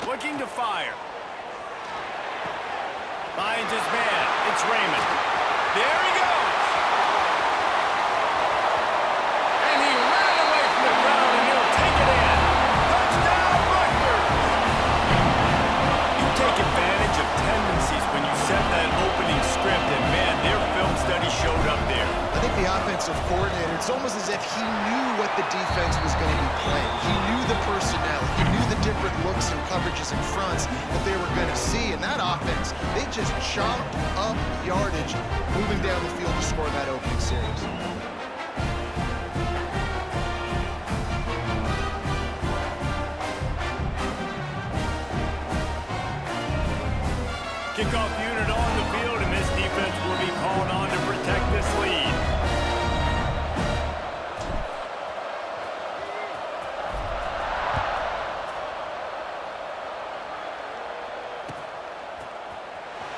Looking to fire. Finds his man. It's Raymond. There he goes. And he ran away from the crowd, and he'll take it in. Touchdown, Rutgers! You take advantage of tendencies when you set that opening script, and man, their film study showed up there. I think the offensive coordinator, it's almost as if he knew what the defense was going to be playing. He knew the personnel. He knew the different looks and coverages and fronts that they were going to see. And that offense, they just chopped up yardage moving down the field to score that opening series. Kickoff unit on the field, and this defense will be called on to protect this lead.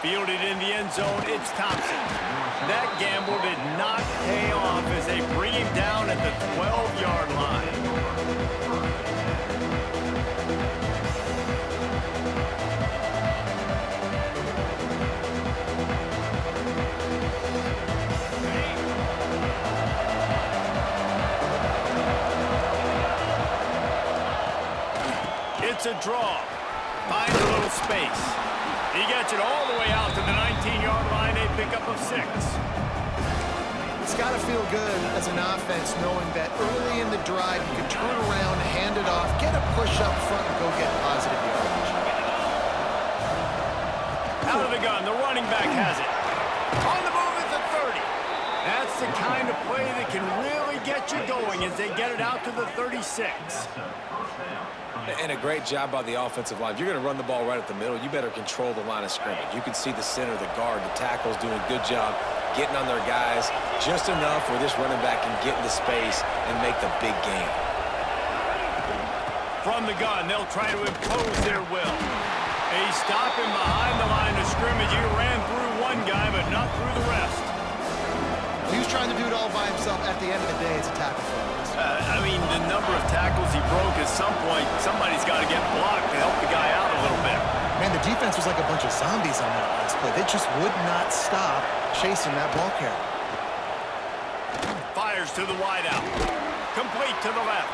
Fielded in the end zone, it's Thompson. That gamble did not pay off as they bring him down at the 12-yard line. It's a draw. Finds a little space. He gets it all the way out to the 19-yard line, a pickup of 6. It's got to feel good as an offense knowing that early in the drive you can turn around, hand it off, get a push up front, and go get positive yardage. Out of the gun, the running back has it. On the move at the 30. That's the kind of play that can really get you going as they get it out to the 36. And a great job by the offensive line. If you're going to run the ball right at the middle, you better control the line of scrimmage. You can see the center, the guard, the tackles doing a good job getting on their guys just enough where this running back can get into space and make the big game. From the gun, they'll try to impose their will. He's stopping behind the line of scrimmage. He ran through one guy, but not through the rest. He was trying to do it all by himself. At the end of the day, it's a tackle for us. I mean, the number of tackles he broke, at some point, somebody's got to get blocked to help the guy out a little bit. Man, the defense was like a bunch of zombies on that last play. They just would not stop chasing that ball carrier. Fires to the wideout. Complete to the left.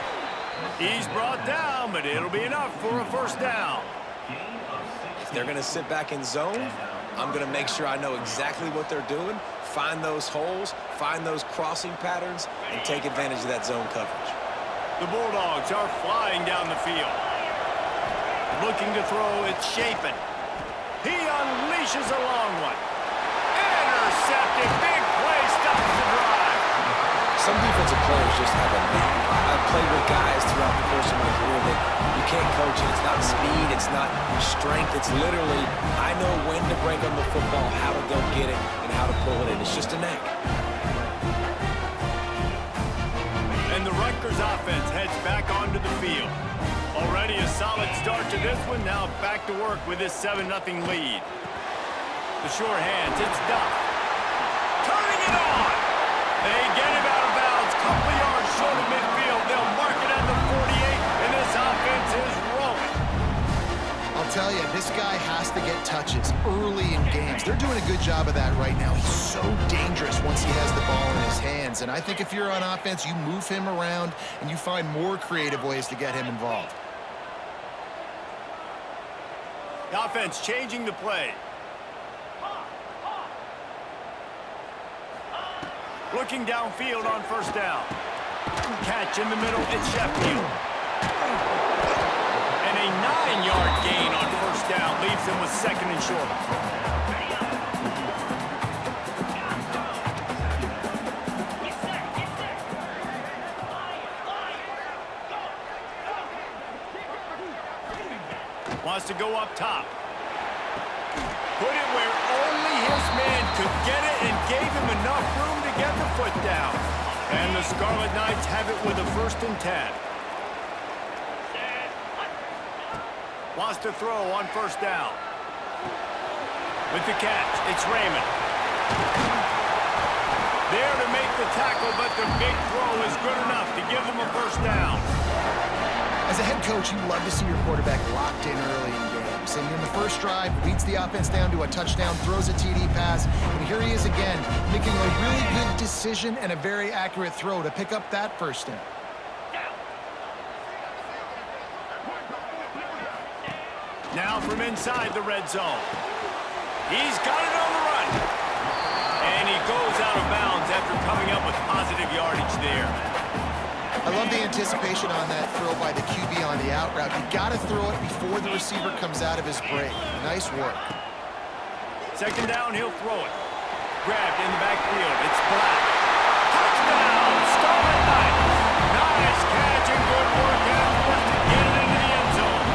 He's brought down, but it'll be enough for a first down. If they're going to sit back in zone, I'm going to make sure I know exactly what they're doing, find those holes, find those crossing patterns, and take advantage of that zone coverage. The Bulldogs are flying down the field. Looking to throw, it's Shapen. He unleashes a long one. Intercepted, big play, stops the drive. Some defensive players just have a knack. I've played with guys throughout the course of my career that you can't coach it. It's not speed, it's not strength. It's literally, I know when to break on the football, how to go get it, and how to pull it in. It's just a knack. And the Rutgers offense heads back onto the field. Already a solid start to this one. Now back to work with this 7-0 lead. The sure hands, it's Duff. Turning it on. They get him out of bounds. Couple yards short of midfield. They'll mark it at the 48, and this offense is rolling. I'll tell you, this guy has to get touches early in games. They're doing a good job of that right now. He's so dangerous once he has the ball in his hands. And I think if you're on offense, you move him around and you find more creative ways to get him involved. The offense changing the play. Looking downfield on first down. Catch in the middle, it's Sheffield. And a 9-yard gain on first down leaves him with 2nd and short. Wants to go up top. Put it where only his man could get it and gave him enough room to get the foot down. And the Scarlet Knights have it with a 1st and 10. Wants to throw on first down. With the catch, it's Raymond. There to make the tackle, but the big throw is good enough to give them a first down. As a head head coach, you love to see your quarterback locked in early in games. And in the first drive, leads the offense down to a touchdown, throws a TD pass, and here he is again, making a really good decision and a very accurate throw to pick up that first down. Now from inside the red zone. He's got it on the run. And he goes out of bounds after coming up with positive yardage there. I love the anticipation on that throw by the QB on the out route. You got to throw it before the receiver comes out of his break. Nice work. Second down, he'll throw it. Grabbed in the backfield. It's Black. Touchdown! Scarlet Knights. Nice catch and good work afterwards to get it into the end zone.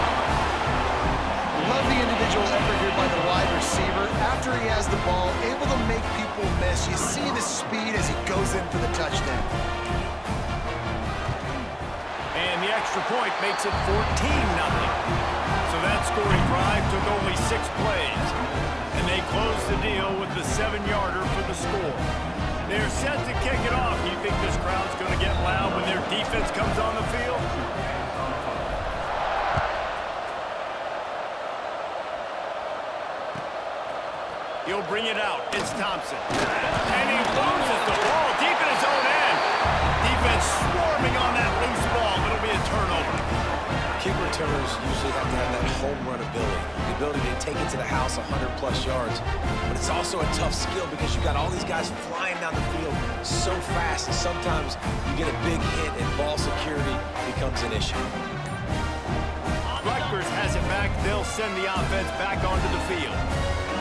Love the individual effort here by the wide receiver. After he has the ball, able to make people miss. You see the speed as he goes in for the touchdown. And the extra point makes it 14-0. So that scoring drive took only 6 plays. And they close the deal with the 7-yarder for the score. They're set to kick it off. Do you think this crowd's going to get loud when their defense comes on the field? He'll bring it out. It's Thompson. And he loses the ball deep in his own end. Defense swarming on that loose ball. It'll be a turnover. Kick returners usually have to have that home run ability, the ability to take it to the house 100-plus yards. But it's also a tough skill because you got all these guys flying down the field so fast, and sometimes you get a big hit and ball security becomes an issue. Rutgers has it back. They'll send the offense back onto the field.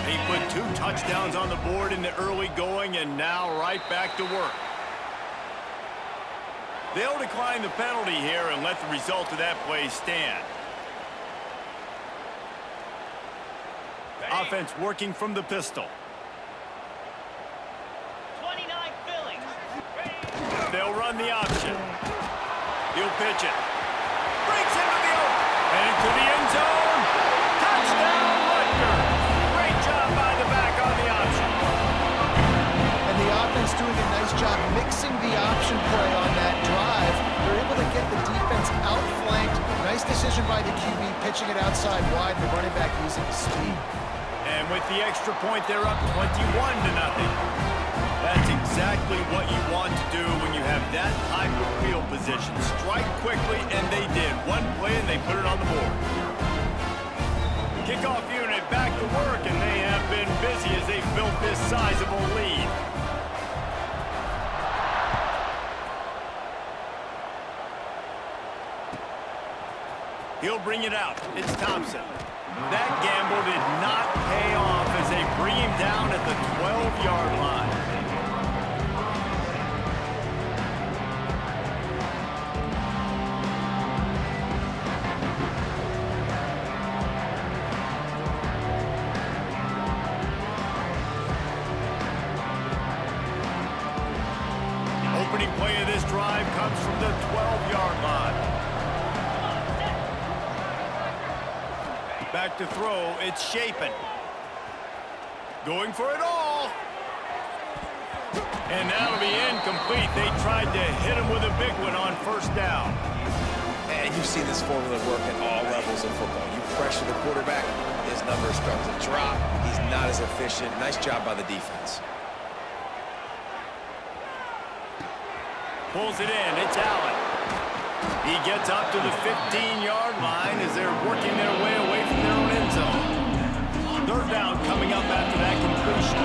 He put 2 touchdowns on the board in the early going, and now right back to work. They'll decline the penalty here and let the result of that play stand. Offense working from the pistol. 29 Phillies. They'll run the option. He'll pitch it. Breaks into the open. And into the end zone. Touchdown, Rutgers. Great job by the back on the option. And the offense doing a nice job mixing the option play on that drive. They're able to get the defense outflanked. Nice decision by the QB, pitching it outside wide, and the running back using his speed. And with the extra point, they're up 21-0. That's exactly what you want to do when you have that type of field position. Strike quickly, and they did. One play, and they put it on the board. Kickoff unit back to work, and they have been busy as they built this sizable lead. He'll bring it out. It's Thompson. That gamble did not pay off as they bring him down at the 12-yard line. Opening play of this drive comes from the 12-yard line. Back to throw, it's Shapen. Going for it all. And that'll be incomplete. They tried to hit him with a big one on first down. And you've seen this formula work at all levels of football. You pressure the quarterback, his numbers start to drop. He's not as efficient. Nice job by the defense. Pulls it in, it's Allen. He gets up to the 15-yard line as they're working their way away from their own end zone. Third down coming up after that completion.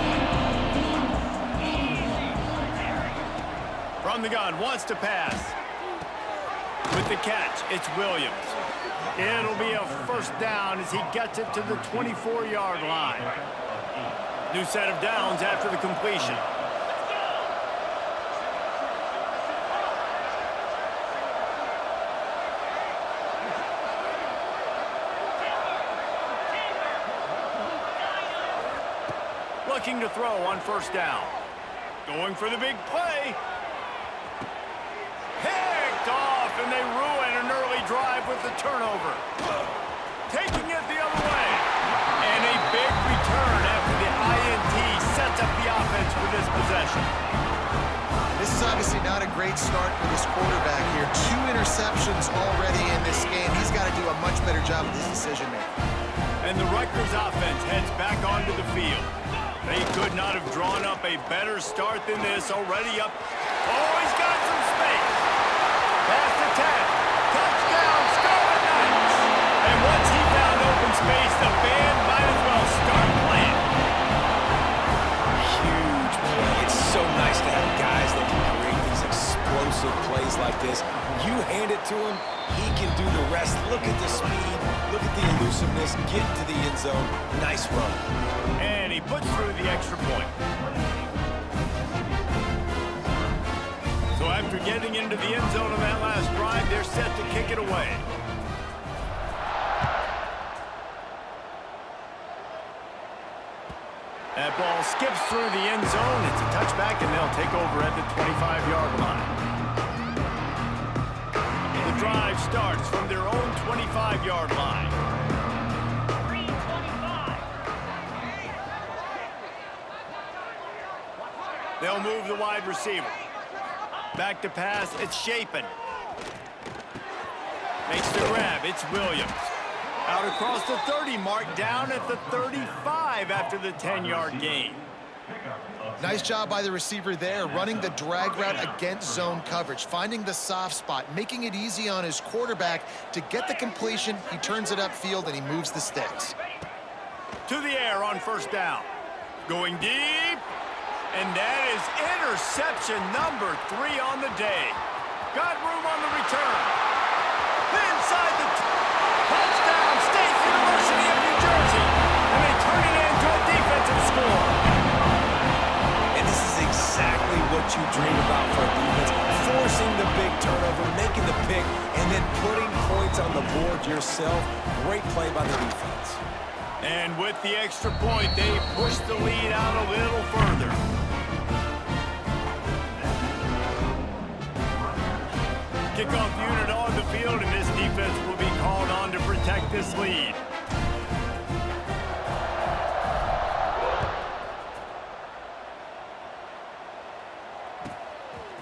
From the gun, wants to pass. With the catch, it's Williams. It'll be a first down as he gets it to the 24-yard line. New set of downs after the completion. Looking to throw on first down. Going for the big play. Picked off, and they ruin an early drive with the turnover. Taking it the other way. And a big return after the INT sets up the offense for this possession. This is obviously not a great start for this quarterback here. 2 interceptions already in this game. He's better job with his decision-making. And the Rutgers offense heads back onto the field. They could not have drawn up a better start than this. Already up. Oh, he's got some space. Pass to Ted. Touchdown, Scarlet Knights. And once he found open space, the band might as well start playing. Huge play. It's so nice to have guys that can create these explosive plays like this. You hand it to him, he can do the rest. Look at the speed. Look at the elusiveness. Get into the end zone. Nice run. And he puts through the extra point. So after getting into the end zone on that last drive, they're set to kick it away. That ball skips through the end zone. It's a touchback, and they'll take over at the 25-yard line. The drive starts from their own 25-yard line. 3:25. They'll move the wide receiver. Back to pass, it's Shapen. Makes the grab, it's Williams. Out across the 30 mark, down at the 35 after the 10-yard gain. Nice job by the receiver there, running the drag route against zone coverage, finding the soft spot, making it easy on his quarterback to get the completion. He turns it upfield, and he moves the sticks. To the air on first down. Going deep. And that is interception number 3 on the day. Got room on the return. Inside the touchdown, State University of New Jersey. And they turn it into a defensive score. And this is exactly what you dream about for a defense. Forcing the big turnover, making the pick, and then putting points on the board yourself. Great play by the defense. And with the extra point, they push the lead out a little further. Kickoff unit on the field, and this defense will be called on to protect this lead.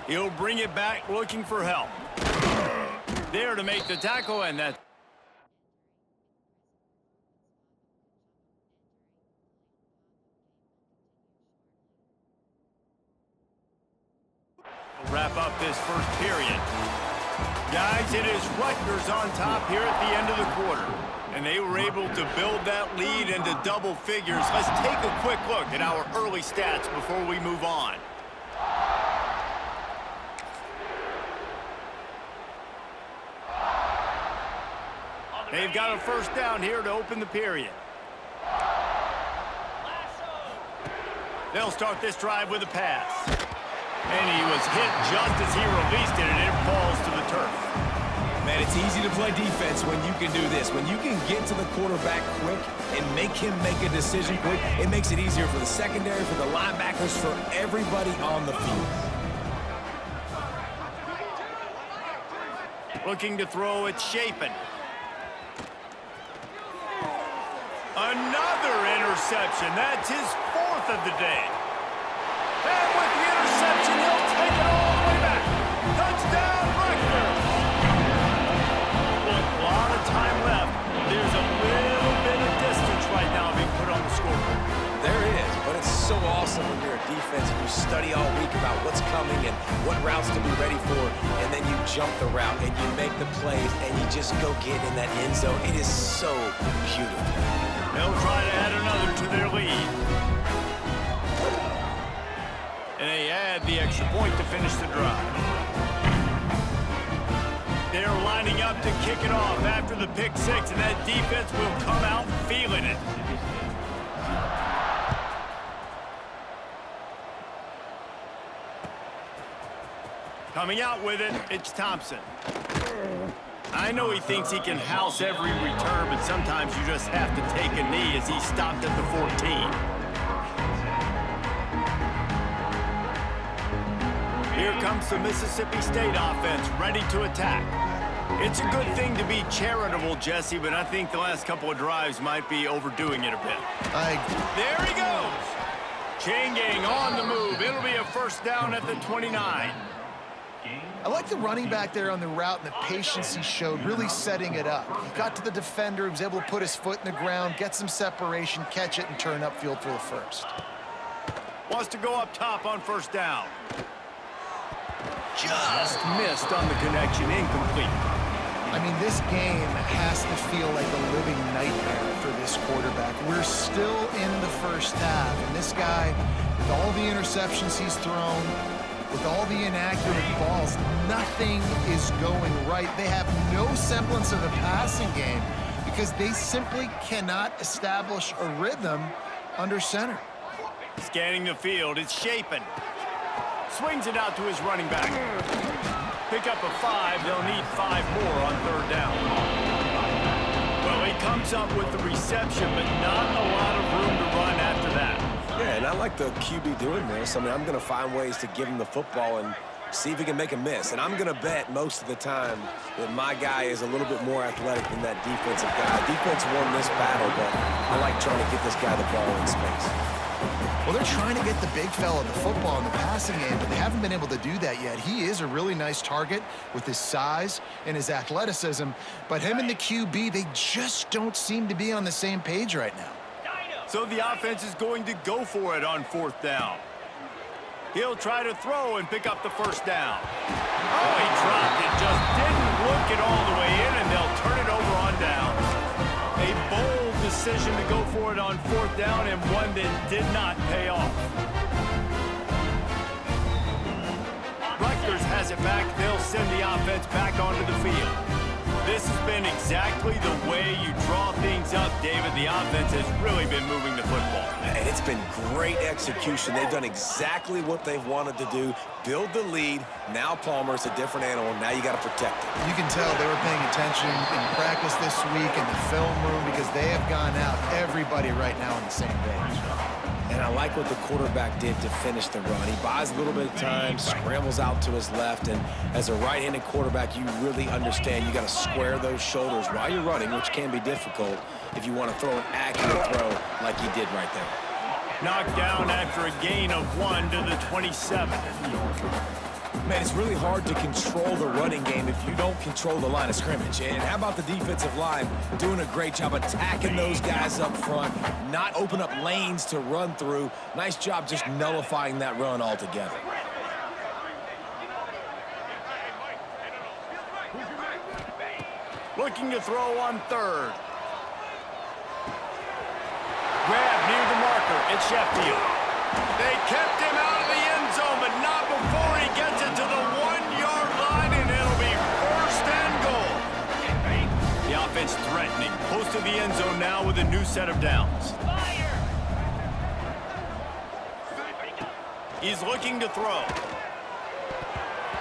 He'll bring it back looking for help. There to make the tackle, and that. Wrap up this first period. Guys, it is Rutgers on top here at the end of the quarter. And they were able to build that lead into double figures. Let's take a quick look at our early stats before we move on. They've got a first down here to open the period. They'll start this drive with a pass. And he was hit just as he released it, and it falls to the turf. Man, it's easy to play defense when you can do this. When you can get to the quarterback quick and make him make a decision quick, it makes it easier for the secondary, for the linebackers, for everybody on the field. Looking to throw, it's Shapen. Another interception. That's his 4th of the day. And with the interception, he'll take it all the way back. Touchdown, Rutgers. Look, a lot of time left. There's a little bit of distance right now being put on the scoreboard. There is, but it's so awesome when you're a defense and you study all week about what's coming and what routes to be ready for, and then you jump the route and you make the plays and you just go get in that end zone. It is so beautiful. They'll try to add another to their lead. And they add the extra point to finish the drive. They're lining up to kick it off after the pick six, and that defense will come out feeling it. Coming out with it, it's Thompson. I know he thinks he can house every return, but sometimes you just have to take a knee as he stopped at the 14. Here comes the Mississippi State offense, ready to attack. It's a good thing to be charitable, Jesse, but I think the last couple of drives might be overdoing it a bit. There he goes. Chain gang on the move. It'll be a first down at the 29. I like the running back there on the route and the patience he showed, really setting it up. He got to the defender, he was able to put his foot in the ground, get some separation, catch it, and turn upfield for the first. Wants to go up top on first down. Just missed on the connection, incomplete. I mean, this game has to feel like a living nightmare for this quarterback. We're still in the first half, and this guy, with all the interceptions he's thrown, with all the inaccurate balls, nothing is going right. They have no semblance of a passing game because they simply cannot establish a rhythm under center. Scanning the field, it's Shapen. Swings it out to his running back. Pick up a 5, they'll need 5 more on third down. Well, he comes up with the reception, but not a lot of room to run after that. Yeah, and I like the QB doing this. I mean, I'm going to find ways to give him the football and see if he can make a miss. And I'm going to bet most of the time that my guy is a little bit more athletic than that defensive guy. Defense won this battle, but I like trying to get this guy the ball in space. Well, they're trying to get the big fella the football in the passing game, but they haven't been able to do that yet. He is a really nice target with his size and his athleticism, but him and the QB, they just don't seem to be on the same page right now. So the offense is going to go for it on fourth down. He'll try to throw and pick up the first down. Oh, he dropped it. Just didn't look it all the way in, and they'll turn it over on downs. A bold decision to go for it on fourth down, and one that did not pay off. Rutgers has it back. They'll send the offense back onto the field. This has been exactly the way you draw things up, David. The offense has really been moving the football. And it's been great execution. They've done exactly what they've wanted to do. Build the lead. Now Palmer's a different animal. Now you got to protect it. You can tell they were paying attention in practice this week in the film room because they have gone out, everybody right now on the same page. And I like what the quarterback did to finish the run. He buys a little bit of time, scrambles out to his left, and as a right-handed quarterback, you really understand you got to square those shoulders while you're running, which can be difficult if you want to throw an accurate throw like he did right there. Knocked down after a gain of 1 to the 27. Man, it's really hard to control the running game if you don't control the line of scrimmage. And how about the defensive line doing a great job attacking those guys up front, not open up lanes to run through. Nice job just nullifying that run altogether. Looking to throw on third. Grab near the marker. It's Sheffield. They kept him out of the end zone, but not before he gets it to the 1-yard line, and it'll be first and goal. The offense threatening. Close to the end zone now with a new set of downs. He's looking to throw.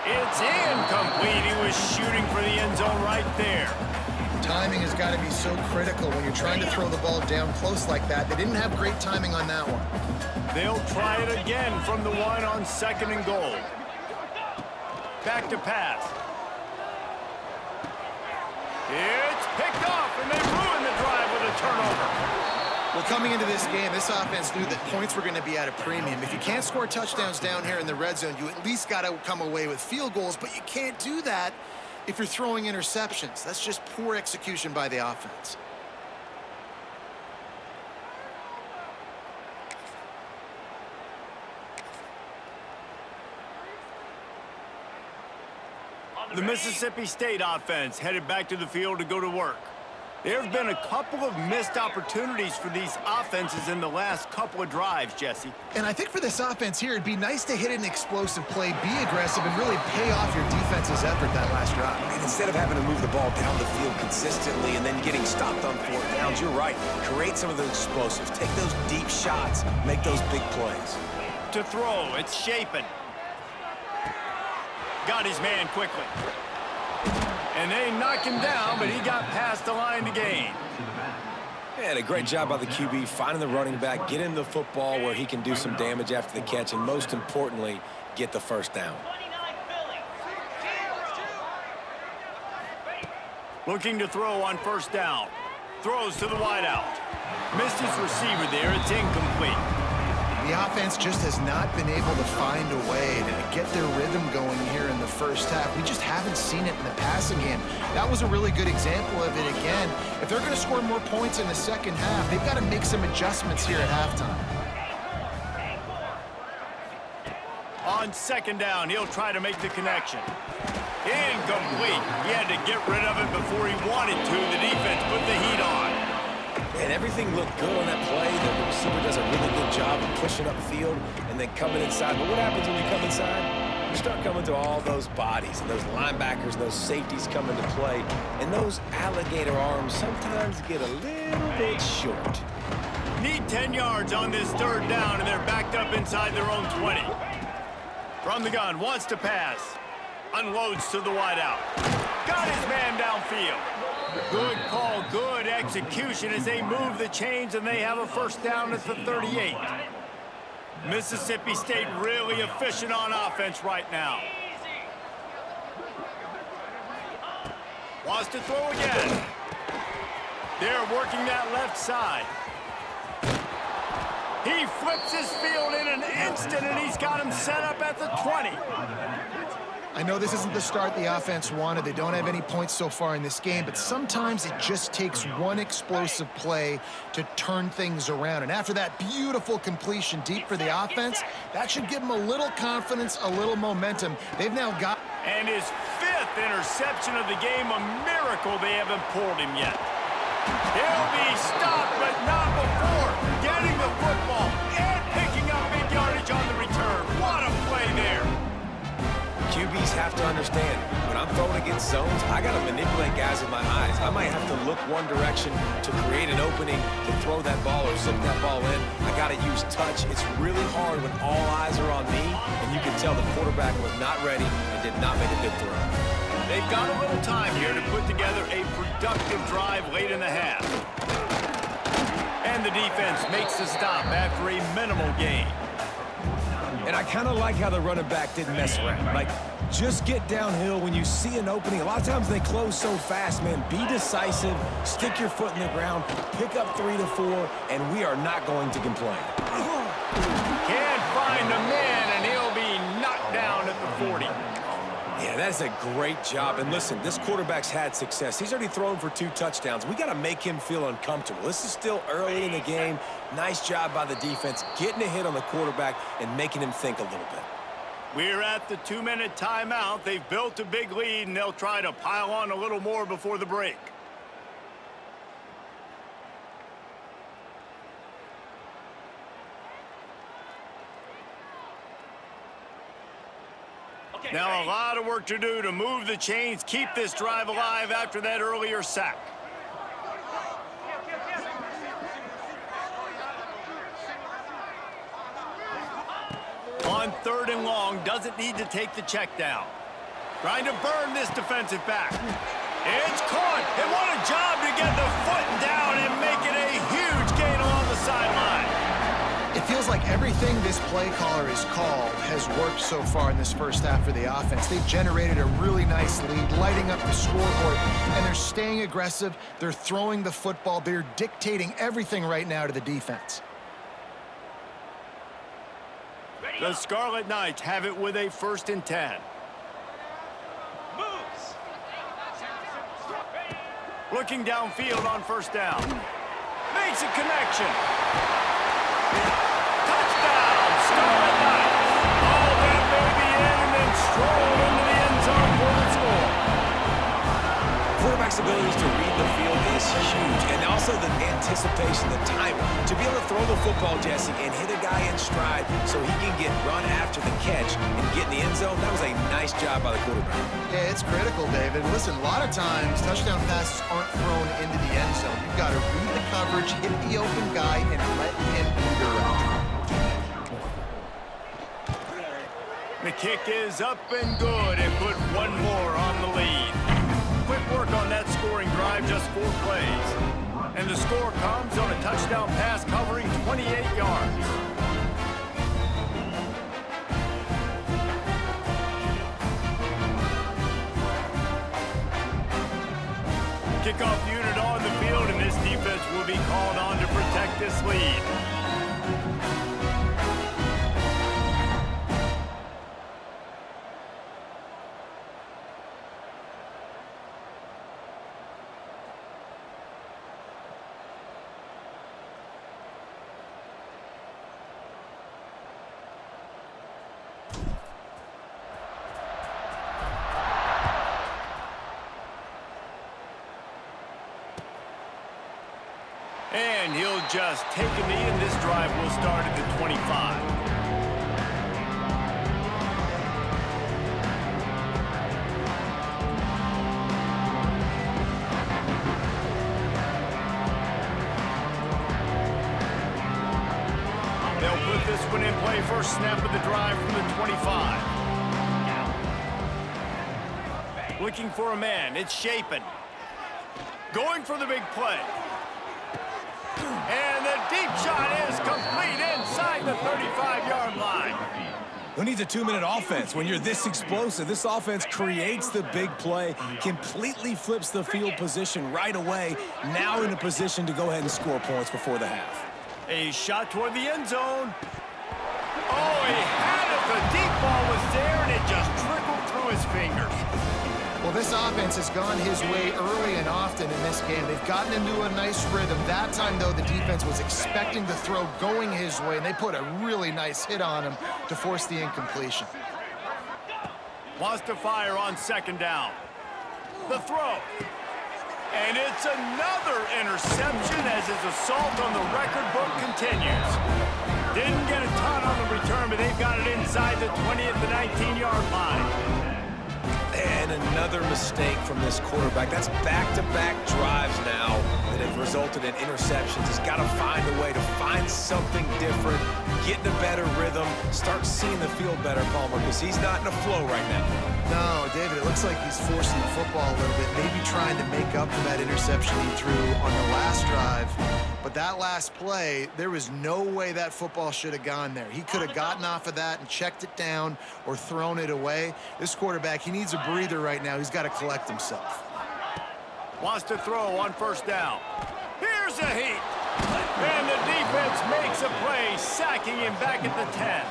It's incomplete. He was shooting for the end zone right there. Timing has got to be so critical when you're trying to throw the ball down close like that. They didn't have great timing on that one. They'll try it again from the 1 on second and goal. Back to pass. It's picked off, and they ruin the drive with a turnover. Well, coming into this game, this offense knew that points were going to be at a premium. If you can't score touchdowns down here in the red zone, you at least got to come away with field goals, but you can't do that if you're throwing interceptions. That's just poor execution by the offense. The Mississippi State offense headed back to the field to go to work. There have been a couple of missed opportunities for these offenses in the last couple of drives, Jesse. And I think for this offense here, it'd be nice to hit an explosive play, be aggressive, and really pay off your defense's effort that last drive. And instead of having to move the ball down the field consistently and then getting stopped on fourth downs, you're right. Create some of those explosives. Take those deep shots. Make those big plays. To throw, it's Shapen. Got his man quickly. And they knock him down, but he got past the line to gain. And a great job by the QB, finding the running back, get him the football where he can do some damage after the catch, and most importantly, get the first down. Looking to throw on first down. Throws to the wideout. Missed his receiver there. It's incomplete. The offense just has not been able to find a way to get their rhythm going here in the first half. We just haven't seen it in the passing game. That was a really good example of it again. If they're going to score more points in the second half, they've got to make some adjustments here at halftime. On second down, he'll try to make the connection. Incomplete. He had to get rid of it before he wanted to. The defense put the heat on. And everything looked good on that play. The receiver does a really good job of pushing upfield and then coming inside. But what happens when you come inside? You start coming to all those bodies and those linebackers, those safeties come into play. And those alligator arms sometimes get a little bit short. Need 10 yards on this third down, and they're backed up inside their own 20. From the gun, wants to pass. Unloads to the wideout. Got his man downfield. Good call, good execution as they move the chains, and they have a first down at the 38. Mississippi State really efficient on offense right now. Wants to throw again. They're working that left side. He flips his field in an instant, and he's got him set up at the 20. I know this isn't the start the offense wanted. They don't have any points so far in this game, but sometimes it just takes one explosive play to turn things around. And after that beautiful completion deep for the offense, that should give them a little confidence, a little momentum. They've now got... And his 5th interception of the game, a miracle they haven't pulled him yet. He'll be stopped, but not before getting the football and picking up big yardage on the return. What a play there. QBs have to understand, when I'm throwing against zones, I got to manipulate guys with my eyes. I might have to look one direction to create an opening to throw that ball or zip that ball in. I got to use touch. It's really hard when all eyes are on me, and you can tell the quarterback was not ready and did not make a good throw. They've got a little time here to put together a productive drive late in the half. And the defense makes the stop after a minimal gain. And I kind of like how the running back didn't mess around. Like, just get downhill when you see an opening. A lot of times they close so fast, man. Be decisive, stick your foot in the ground, pick up 3 to 4, and we are not going to complain. Can't find the man, and he'll be knocked down at the 40. Yeah, that's a great job. And listen, this quarterback's had success. He's already thrown for 2 touchdowns. We got to make him feel uncomfortable. This is still early in the game. Nice job by the defense, getting a hit on the quarterback and making him think a little bit. We're at the 2-minute timeout. They've built a big lead, and they'll try to pile on a little more before the break. Now a lot of work to do to move the chains, keep this drive alive after that earlier sack. On 3rd and long, doesn't need to take the check down. Trying to burn this defensive back. It's caught, and what a job to get the foot down and make it a huge gain along the sideline. It feels like everything this play caller has called has worked so far in this first half for the offense. They've generated a really nice lead, lighting up the scoreboard, and they're staying aggressive. They're throwing the football. They're dictating everything right now to the defense. The Scarlet Knights have it with a 1st and 10. Moves. Looking downfield on 1st down. Makes a connection. Touchdown, Scarlet Knights. All that baby in and then stroll into the end zone for the score. Quarterback's abilities to read the field is huge, and also the anticipation, the timing. To be able to throw the football, Jesse, and hit a guy in stride so he can get run after the catch and get in the end zone, that was a nice job by the quarterback. Yeah, it's critical, David. Listen, a lot of times touchdown passes aren't thrown into the end zone. You've got to read the coverage, hit the open guy, and let him do the rest. The kick is up and good and put one more on the lead. Quick work on that scoring drive, just 4 plays. And the score comes on a touchdown pass covering 28 yards. Kickoff unit on the field, and this defense will be called on to protect this lead. And he'll just take a knee, and this drive will start at the 25. They'll put this one in play. First snap of the drive from the 25. Looking for a man. It's Shapen. Going for the big play. And the deep shot is complete inside the 35-yard line. Who needs a 2-minute offense when you're this explosive? This offense creates the big play, completely flips the field position right away, now in a position to go ahead and score points before the half. A shot toward the end zone. Oh, he had it. The deep ball was there, and it just trickled through his fingers. Well, this offense has gone his way early and often in this game. They've gotten into a nice rhythm. That time, though, the defense was expecting the throw going his way, and they put a really nice hit on him to force the incompletion. Wants to fire on second down. The throw. And it's another interception as his assault on the record book continues. Didn't get a ton on the return, but they've got it inside the 20 at the 19-yard line. And another mistake from this quarterback. That's back-to-back drives now that have resulted in interceptions. He's got to find a way to find something different, get in a better rhythm, start seeing the field better, Palmer, because he's not in a flow right now. No, David, it looks like he's forcing the football a little bit, maybe trying to make up for that interception he threw on the last drive. But that last play, there was no way that football should have gone there. He could have gotten off of that and checked it down or thrown it away. This quarterback, he needs a breather right now. He's got to collect himself. Wants to throw on first down. Here's a heat. And the defense makes a play, sacking him back at the 10.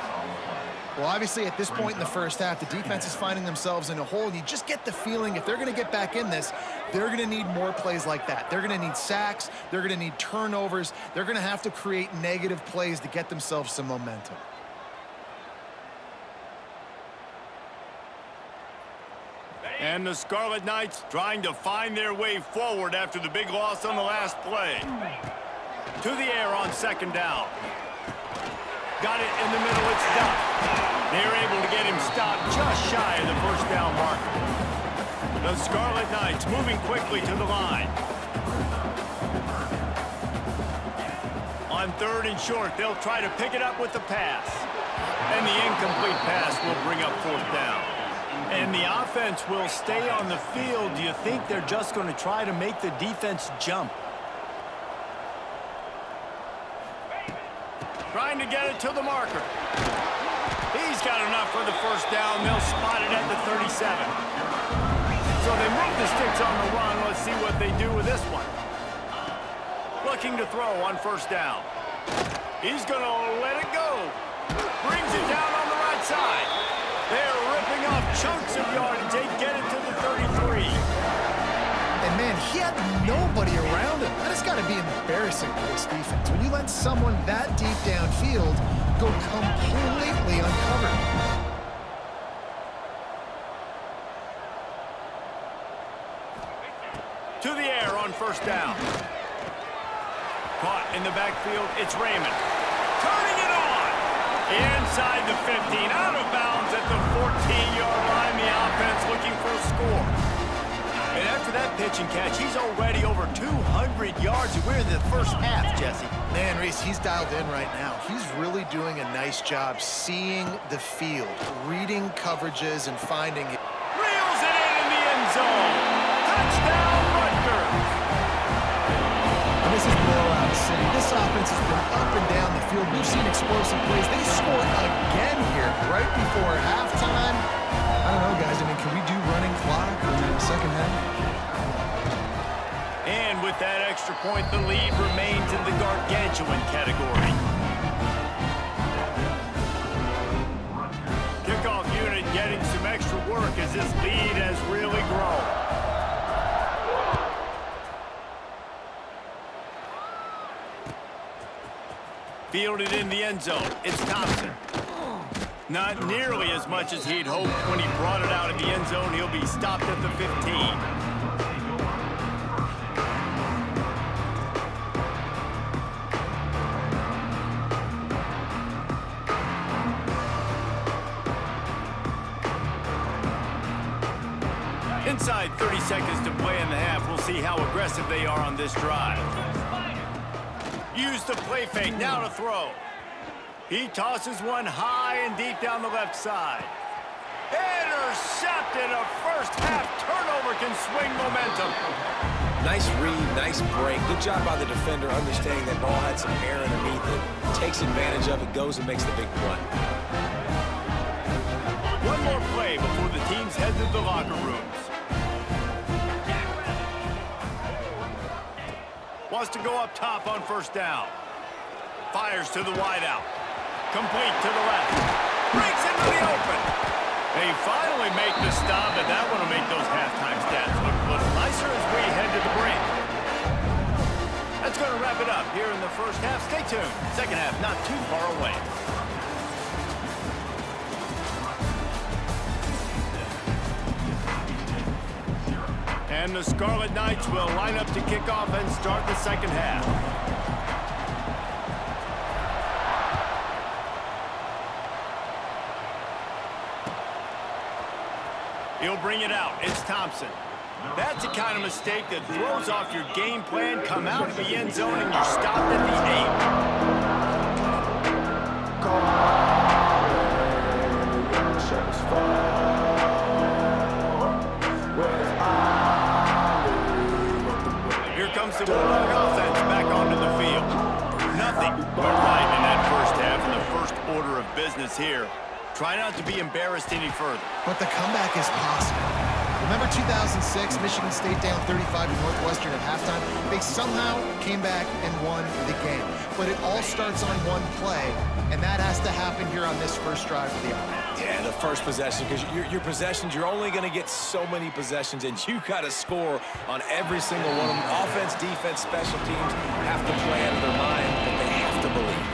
Well, obviously, at this point in the first half, the defense is finding themselves in a hole. And you just get the feeling if they're going to get back in this, they're going to need more plays like that. They're going to need sacks. They're going to need turnovers. They're going to have to create negative plays to get themselves some momentum. And the Scarlet Knights trying to find their way forward after the big loss on the last play. To the air on second down. Got it in the middle, it's Duff. They're able to get him stopped just shy of the first down marker. The Scarlet Knights moving quickly to the line. On third and short, they'll try to pick it up with the pass. And the incomplete pass will bring up fourth down. And the offense will stay on the field. Do you think they're just going to try to make the defense jump? Trying to get it to the marker. He's got enough for the first down. They'll spot it at the 37. So they move the sticks on the run. Let's see what they do with this one. Looking to throw on first down. He's going to let it go. Brings it down on the right side. They're ripping off chunks of yardage. They get it to the 33. And, man, he had nobody around him. That has got to be embarrassing for this defense. When you let someone that deep downfield go completely uncovered. To the air on first down. Caught in the backfield, it's Raymond. Turning it on. Inside the 15, out of bounds at the 14-yard line. The offense looking for a score. And after that pitch and catch, he's already over 200 yards. We're in the first half, Jesse. Man, Reese, he's dialed in right now. He's really doing a nice job seeing the field, reading coverages, and finding it. Reels it in the end zone. Touchdown, Rutgers. And this is blowout city. This offense has been up and down the field. We've seen explosive plays. They score again here right before halftime. I don't know, guys. I mean, can we do running clock in the second half? And with that extra point, the lead remains in the gargantuan category. Kickoff unit getting some extra work as this lead has really grown. Fielded in the end zone. It's Thompson. Not nearly as much as he'd hoped when he brought it out of the end zone. He'll be stopped at the 15. seconds to play in the half. We'll see how aggressive they are on this drive. Use the play fake, now to throw. He tosses one high and deep down the left side. Intercepted. A first half turnover can swing momentum. Nice read, nice break. Good job by the defender understanding that ball had some air underneath it. Takes advantage of it, goes and makes the big play. One more play before the teams head to the locker rooms. Wants to go up top on first down. Fires to the wideout. Complete to the left. Breaks into the open. They finally make the stop, and that one will make those halftime stats look a little nicer as we head to the break. That's going to wrap it up here in the first half. Stay tuned. Second half not too far away. And the Scarlet Knights will line up to kick off and start the second half. He'll bring it out. It's Thompson. That's the kind of mistake that throws off your game plan. Come out of the end zone and you're stopped at the 8. Here comes the Bulldog offense back onto the field. Nothing but right in that first half, and the first order of business here. Try not to be embarrassed any further. But the comeback is possible. Remember 2006, Michigan State down 35 to Northwestern at halftime? They somehow came back and won the game. But it all starts on one play, and that has to happen here on this first drive of the offense. Yeah, the first possession, because your possessions, you're only going to get so many possessions, and you got to score on every single one of them. Offense, defense, special teams have to play out of their mind, but they have to believe.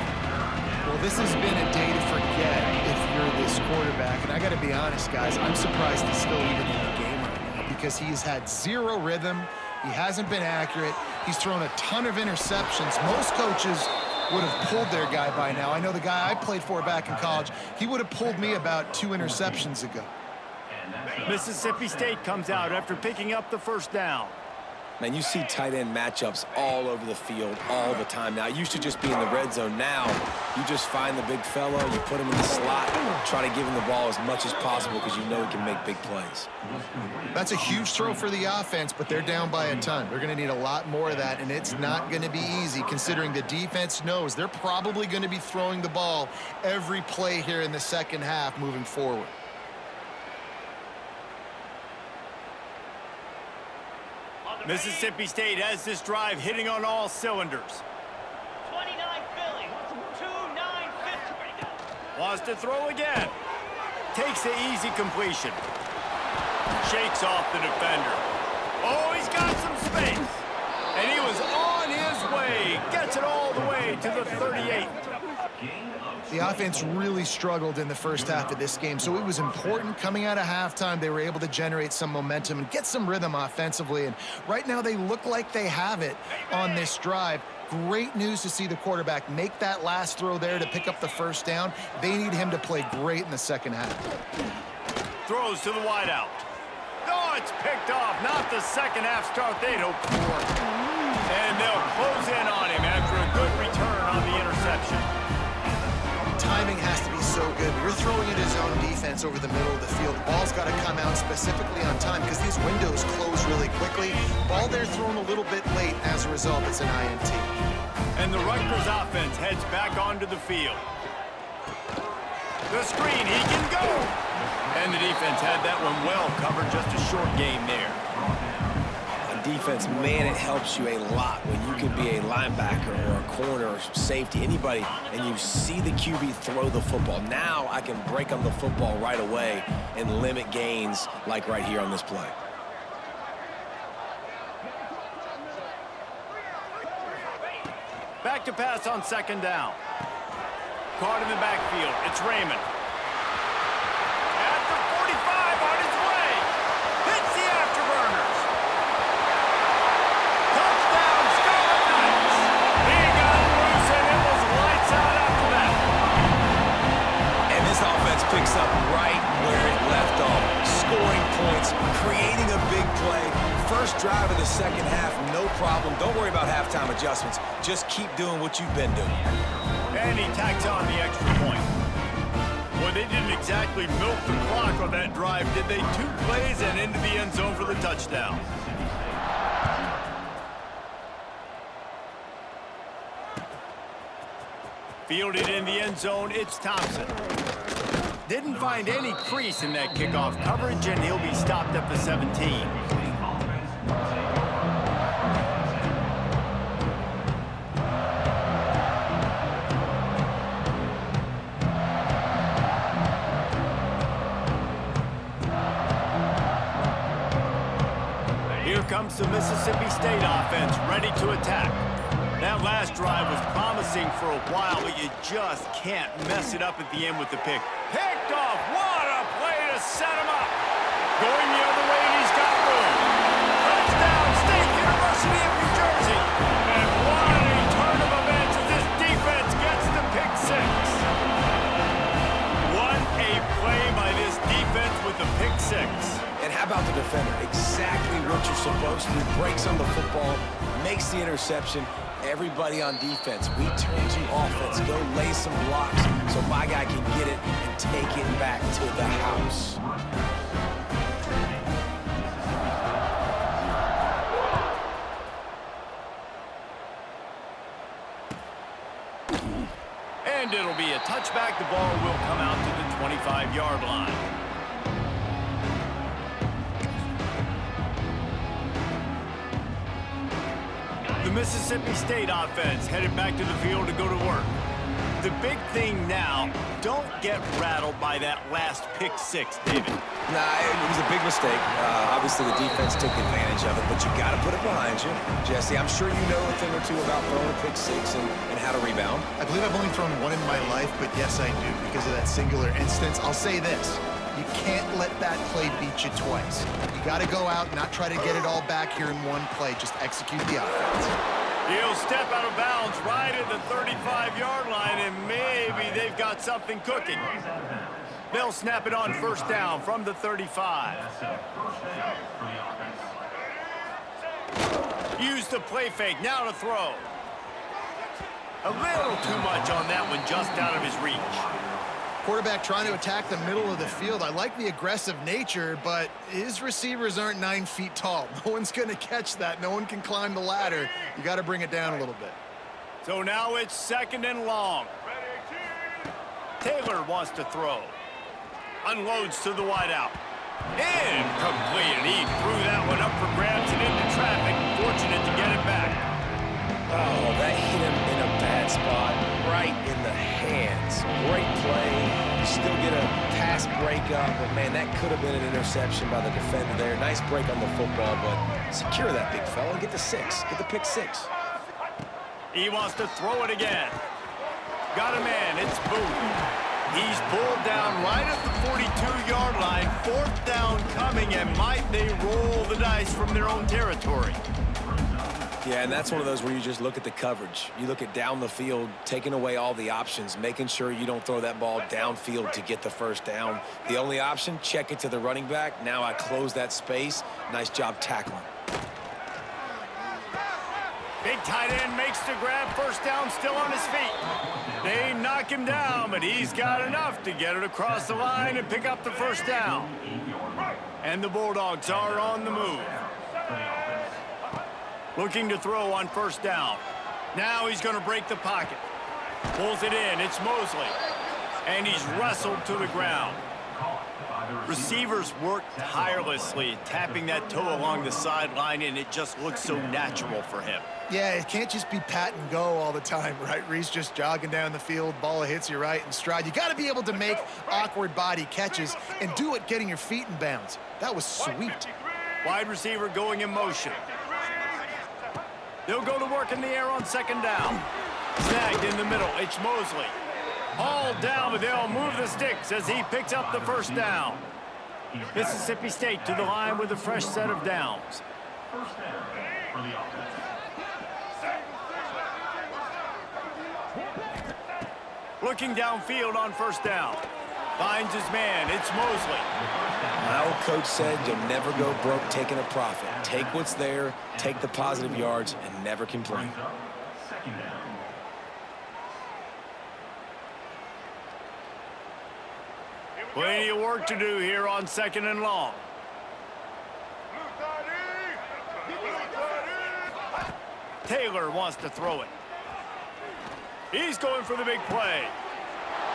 Well, this has been a day to forget if you're this quarterback, and I got to be honest, guys, I'm surprised he's still even in the game right now because he's had zero rhythm. He hasn't been accurate. He's thrown a ton of interceptions. Most coaches would have pulled their guy by now. I know the guy I played for back in college, he would have pulled me about 2 interceptions ago. Mississippi State comes out after picking up the first down. Man, you see tight end matchups all over the field all the time now. It used to just be in the red zone. Now, you just find the big fellow, you put him in the slot, try to give him the ball as much as possible because you know he can make big plays. That's a huge throw for the offense, but they're down by a ton. They're going to need a lot more of that, and it's not going to be easy considering the defense knows they're probably going to be throwing the ball every play here in the second half moving forward. Mississippi State has this drive hitting on all cylinders. 29 Philly, 2-9 victory. Wants to throw again. Takes the easy completion. Shakes off the defender. Oh, he's got some space. And he was on his way. Gets it all the way to the 38. The offense really struggled in the first half of this game, so it was important coming out of halftime. They were able to generate some momentum and get some rhythm offensively, and right now they look like they have it on this drive. Great news to see the quarterback make that last throw there to pick up the first down. They need him to play great in the second half. Throws to the wideout. Oh, it's picked off. Not the second half start they'd hoped for. And they'll close in on him after a good return on the interception. Timing has to be so good. You're throwing at his own defense over the middle of the field. The ball's got to come out specifically on time because these windows close really quickly. Ball there thrown a little bit late. As a result, it's an INT. And the Rutgers offense heads back onto the field. The screen, he can go. And the defense had that one well covered, just a short game there. On defense, man, it helps you a lot when you can be a linebacker or a corner or safety, anybody, and you see the QB throw the football. Now I can break on the football right away and limit gains like right here on this play. Back to pass on second down. Caught in the backfield. It's Raymond. At the 45 on his way. Hits the afterburners. Touchdown, Scarlet Knights. He got loose and it was lights out after that. And this offense picks up right where it left off, scoring points, creating a big play. First drive of the second half, no problem. Don't worry about halftime adjustments. Just keep doing what you've been doing. And he tacks on the extra point. Well, they didn't exactly milk the clock on that drive, did they? 2 plays and into the end zone for the touchdown. Fielded in the end zone, it's Thompson. Didn't find any crease in that kickoff coverage, and he'll be stopped at the 17. Here comes the Mississippi State offense, ready to attack. That last drive was promising for a while, but you just can't mess it up at the end with the pick. Picked off! What a play to set him up! Going the other way, and he's got room. Touchdown, State University of New Jersey! And what a turn of events as this defense gets the pick 6. What a play by this defense with the pick 6. And how about the defender? Exactly what you're supposed to do. Breaks on the football, makes the interception. Everybody on defense, we turn to offense. Go lay some blocks so my guy can get it and take it back to the house. And it'll be a touchback. The ball will come out to the 25-yard line. The Mississippi State offense headed back to the field to go to work. The big thing now, don't get rattled by that last pick 6, David. Nah, it was a big mistake. Obviously, the defense took advantage of it, but you got to put it behind you. Jesse, I'm sure you know a thing or two about throwing a pick 6 and how to rebound. I believe I've only thrown one in my life, but yes, I do because of that singular instance. I'll say this. You can't let that play beat you twice. You got to go out, not try to get it all back here in one play. Just execute the offense. He'll step out of bounds right at the 35-yard line, and maybe they've got something cooking. They'll snap it on first down from the 35. Use the play fake, now to throw. A little too much on that one, just out of his reach. Quarterback trying to attack the middle of the field. I like the aggressive nature, but his receivers aren't 9 feet tall. No one's going to catch that. No one can climb the ladder. You got to bring it down a little bit. So now it's 2nd and long. Taylor wants to throw. Unloads to the wideout. Incomplete, and he threw that one up for grabs and into traffic. Fortunate to get it back. Oh, that hit him in a bad spot, right in the hands. Great play. You still get a pass breakup, but man, that could have been an interception by the defender there. Nice break on the football, but secure that big fella and get the 6. Get the pick 6. He wants to throw it again. Got a man, it's Booth. He's pulled down right at the 42-yard line. 4th down coming, and might they roll the dice from their own territory? Yeah, and that's one of those where you just look at the coverage. You look at down the field, taking away all the options, making sure you don't throw that ball downfield to get the first down. The only option, check it to the running back. Now I close that space. Nice job tackling. Big tight end makes the grab. First down, still on his feet. They knock him down, but he's got enough to get it across the line and pick up the first down. And the Bulldogs are on the move. Looking to throw on first down. Now he's going to break the pocket. Pulls it in. It's Mosley. And he's wrestled to the ground. Receivers work tirelessly, tapping that toe along the sideline, and it just looks so natural for him. Yeah, it can't just be pat and go all the time, right? Reese just jogging down the field, ball hits you right in stride. You got to be able to make awkward body catches and do it getting your feet in bounds. That was sweet. Wide receiver going in motion. They'll go to work in the air on second down. Snagged in the middle. It's Mosley. Hauled down, but they'll move the sticks as he picks up the first down. Mississippi State to the line with a fresh set of downs. Looking downfield on first down. Finds his man. It's Mosley. My old coach said you'll never go broke taking a profit. Take what's there, take the positive yards, and never complain. Plenty of work to do here on 2nd and long. Taylor wants to throw it. He's going for the big play.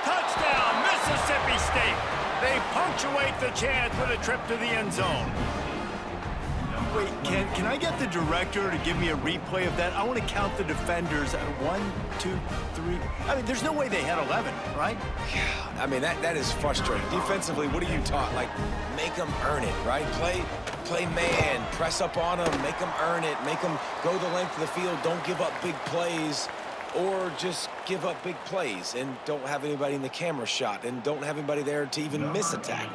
Touchdown, Mississippi State. They punctuate the chance with a trip to the end zone. Wait, can I get the director to give me a replay of that? I want to count the defenders. 1, 2, 3. I mean, there's no way they had 11, right? I mean, that is frustrating. Defensively, what are you taught? Like, make them earn it, right? Play man, press up on them, make them earn it, make them go the length of the field, don't give up big plays, or just give up big plays and don't have anybody in the camera shot and don't have anybody there to even miss a tackle.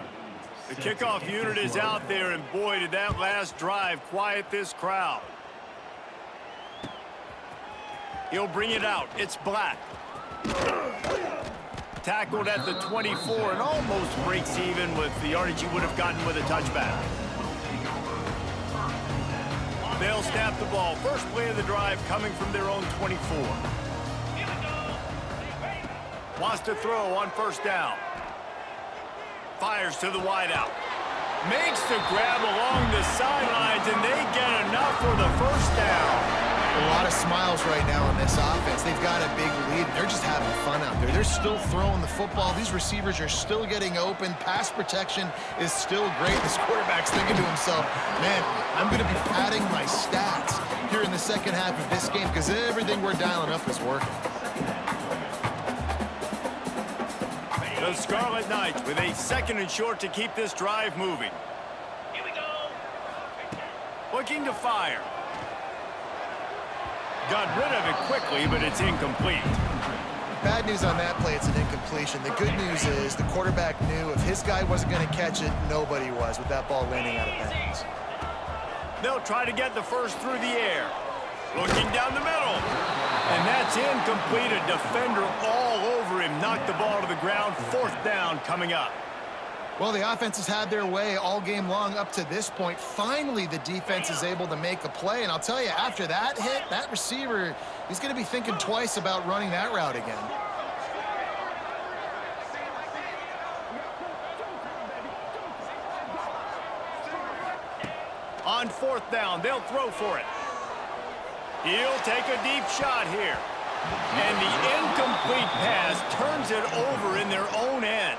The kickoff unit is out there, and boy, did that last drive quiet this crowd. He'll bring it out. It's Black. Tackled at the 24 and almost breaks even with the yardage he would have gotten with a touchback. They'll snap the ball. First play of the drive coming from their own 24. Wants to throw on 1st down. Fires to the wideout. Makes the grab along the sidelines, and they get enough for the 1st down. A lot of smiles right now on this offense. They've got a big lead. They're just having fun out there. They're still throwing the football. These receivers are still getting open. Pass protection is still great. This quarterback's thinking to himself, man, I'm going to be padding my stats here in the second half of this game because everything we're dialing up is working. The Scarlet Knights with a 2nd and short to keep this drive moving. Here we go. Looking to fire. Got rid of it quickly, but it's incomplete. Bad news on that play, it's an incompletion. The good news is the quarterback knew if his guy wasn't going to catch it, nobody was with that ball landing out of bounds. They'll try to get the first through the air. Looking down the middle. And that's incomplete. A defender all over him. Knocked the ball to the ground. 4th down coming up. Well, the offense has had their way all game long up to this point. Finally, the defense is able to make a play. And I'll tell you, after that hit, that receiver, he's going to be thinking twice about running that route again. On 4th down, they'll throw for it. He'll take a deep shot here. And the incomplete pass turns it over in their own end.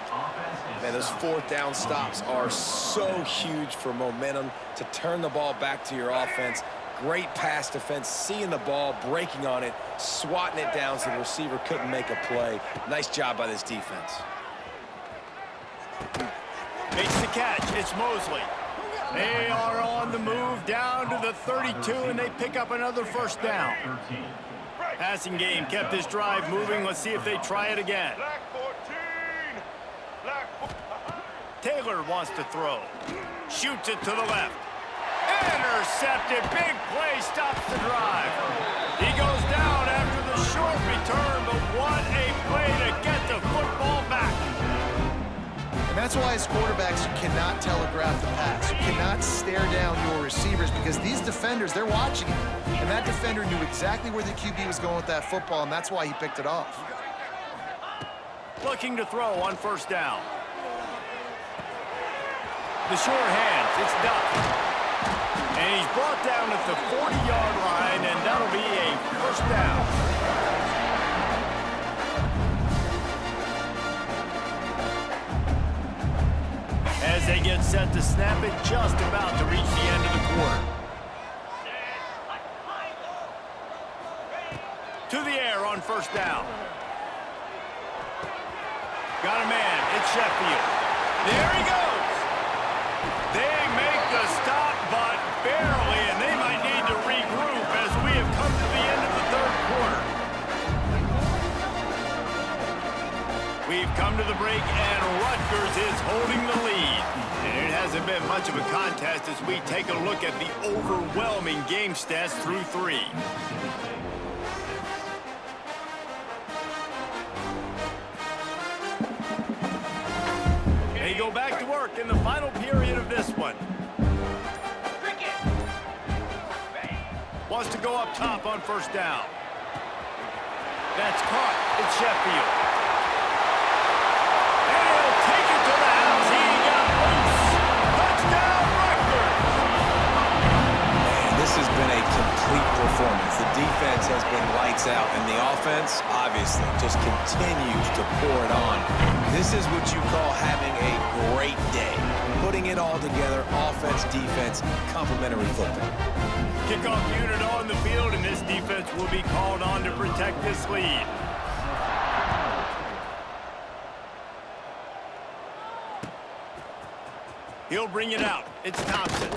Man, those 4th down stops are so huge for momentum to turn the ball back to your offense. Great pass defense, seeing the ball, breaking on it, swatting it down so the receiver couldn't make a play. Nice job by this defense. Makes the catch. It's Mosley. They are on the move down to the 32, and they pick up another 1st down. Passing game kept this drive moving. Let's see if they try it again. Taylor wants to throw. Shoots it to the left. Intercepted. Big play stops the drive. He goes down after the short return, but what a play to get the football back. And that's why as quarterbacks, you cannot telegraph the pass. You cannot stare down your receivers because these defenders, they're watching it. And that defender knew exactly where the QB was going with that football, and that's why he picked it off. Looking to throw on 1st down. The sure hands, it's Duck. And he's brought down at the 40-yard line, and that'll be a 1st down. As they get set to snap it, just about to reach the end of the quarter. To the air on 1st down. Got a man, it's Sheffield. There he goes. They make the stop, but barely, and they might need to regroup as we have come to the end of the 3rd quarter. We've come to the break, and Rutgers is holding the lead. And it hasn't been much of a contest as we take a look at the overwhelming game stats through 3. work in the final period of this one. Wants to go up top on first down. That's caught. It's Sheffield. And he'll take it to the house. He got loose. Touchdown, Rutgers. Man, this has been a complete performance. The defense has been lights out, and the offense, obviously, just continues to pour it on. This is what you call having a great day. Putting it all together, offense, defense, complementary football. Kickoff unit on the field, and this defense will be called on to protect this lead. He'll bring it out. It's Thompson.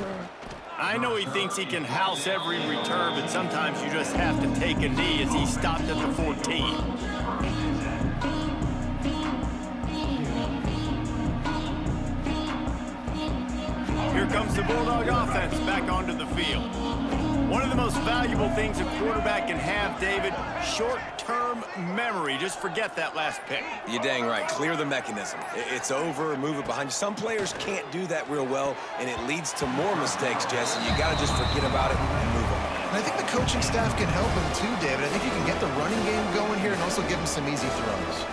I know he thinks he can house every return, but sometimes you just have to take a knee as he stopped at the 14. Here comes the Bulldog offense back onto the field. One of the most valuable things a quarterback can have, David, short-term memory. Just forget that last pick. You're dang right. Clear the mechanism. It's over, move it behind you. Some players can't do that real well, and it leads to more mistakes, Jesse. You got to just forget about it and move on. And I think the coaching staff can help him too, David. I think you can get the running game going here and also give him some easy throws.